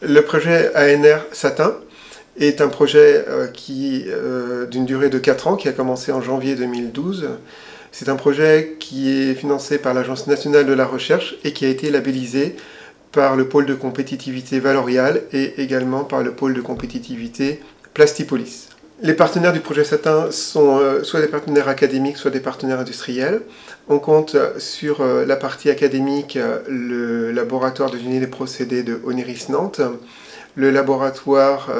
Le projet ANR Satin est un projet d'une durée de 4 ans qui a commencé en janvier 2012. C'est un projet qui est financé par l'Agence nationale de la recherche et qui a été labellisé par le pôle de compétitivité Valorial et également par le pôle de compétitivité Plastipolis. Les partenaires du projet Satin sont soit des partenaires académiques, soit des partenaires industriels. On compte sur la partie académique le laboratoire de génie des procédés de Oniris Nantes, le laboratoire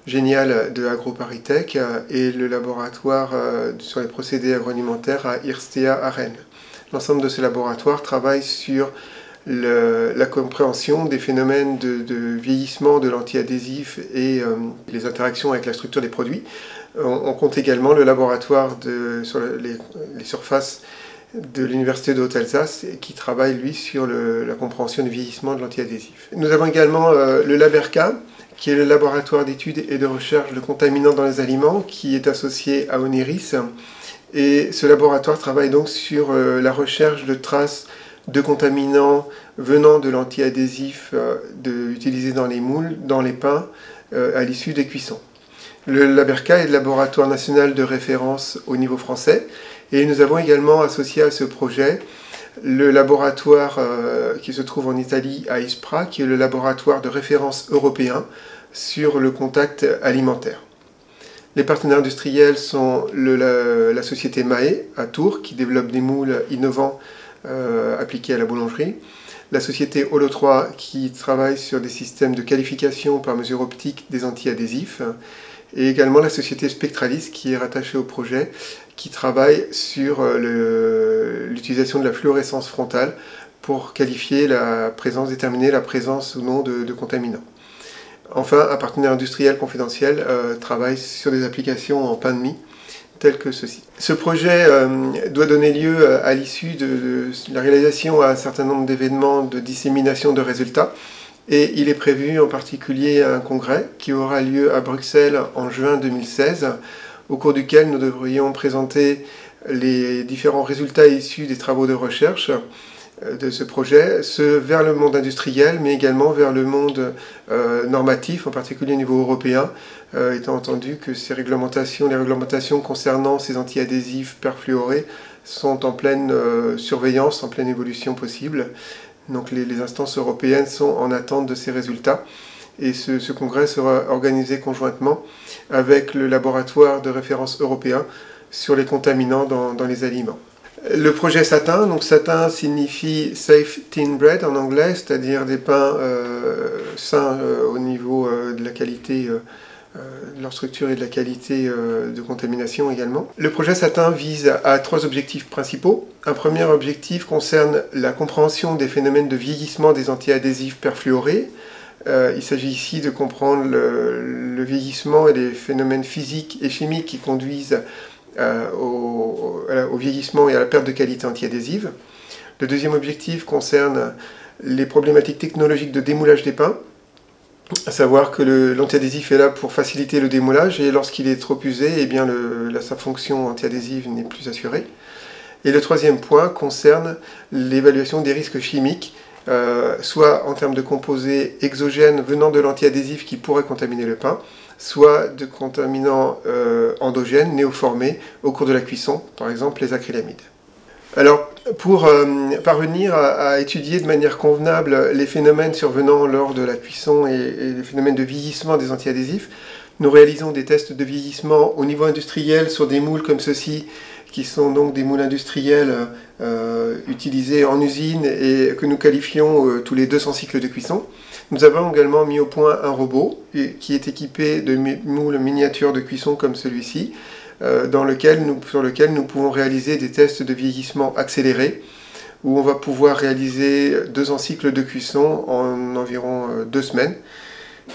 génial de AgroParisTech et le laboratoire sur les procédés agroalimentaires à Irstea à Rennes. L'ensemble de ces laboratoires travaillent sur la compréhension des phénomènes de vieillissement de l'antiadhésif et les interactions avec la structure des produits. On compte également le laboratoire sur les surfaces de l'Université de Haute-Alsace qui travaille lui sur la compréhension du vieillissement de l'antiadhésif. Nous avons également le LabERCA, qui est le laboratoire d'études et de recherche de contaminants dans les aliments, qui est associé à Oniris. Et ce laboratoire travaille donc sur la recherche de traces de contaminants venant de l'antiadhésif utilisé dans les moules, dans les pains, à l'issue des cuissons. Le LabERCA est le laboratoire national de référence au niveau français et nous avons également associé à ce projet le laboratoire qui se trouve en Italie à Ispra, qui est le laboratoire de référence européen sur le contact alimentaire. Les partenaires industriels sont la société Mahé à Tours qui développe des moules innovants appliqués à la boulangerie, la société Holo3 qui travaille sur des systèmes de qualification par mesure optique des antiadhésifs, et également la société Spectralis qui est rattachée au projet, qui travaille sur l'utilisation de la fluorescence frontale pour qualifier déterminer la présence ou non de contaminants. Enfin, un partenaire industriel confidentiel travaille sur des applications en pain de mie, telles que ceci. Ce projet doit donner lieu à l'issue de la réalisation à un certain nombre d'événements de dissémination de résultats. Et il est prévu en particulier un congrès qui aura lieu à Bruxelles en juin 2016, au cours duquel nous devrions présenter les différents résultats issus des travaux de recherche de ce projet, vers le monde industriel, mais également vers le monde normatif, en particulier au niveau européen, étant entendu que les réglementations concernant ces antiadhésifs perfluorés sont en pleine surveillance, en pleine évolution possible. Donc les instances européennes sont en attente de ces résultats et ce congrès sera organisé conjointement avec le laboratoire de référence européen sur les contaminants dans les aliments. Le projet Satin, donc Satin signifie Safe Thin Bread en anglais, c'est-à-dire des pains sains au niveau de la qualité de leur structure et de la qualité de contamination également. Le projet Satin vise à 3 objectifs principaux. Un premier objectif concerne la compréhension des phénomènes de vieillissement des antiadhésifs perfluorés. Il s'agit ici de comprendre le vieillissement et les phénomènes physiques et chimiques qui conduisent au vieillissement et à la perte de qualité antiadhésive. Le deuxième objectif concerne les problématiques technologiques de démoulage des pains, à savoir que l'antiadhésif est là pour faciliter le démoulage et lorsqu'il est trop usé, eh bien sa fonction antiadhésive n'est plus assurée. Et le troisième point concerne l'évaluation des risques chimiques, soit en termes de composés exogènes venant de l'antiadhésif qui pourraient contaminer le pain, soit de contaminants endogènes néoformés au cours de la cuisson, par exemple les acrylamides. Alors, pour parvenir à étudier de manière convenable les phénomènes survenant lors de la cuisson et les phénomènes de vieillissement des antiadhésifs, nous réalisons des tests de vieillissement au niveau industriel sur des moules comme ceci, qui sont donc des moules industriels utilisés en usine et que nous qualifions tous les 200 cycles de cuisson. Nous avons également mis au point un robot qui est équipé de moules miniatures de cuisson comme celui-ci, sur lequel nous pouvons réaliser des tests de vieillissement accélérés, où on va pouvoir réaliser 200 cycles de cuisson en environ 2 semaines.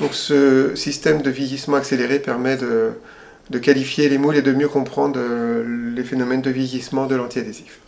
Donc ce système de vieillissement accéléré permet de qualifier les moules et de mieux comprendre les phénomènes de vieillissement de l'antiadhésif.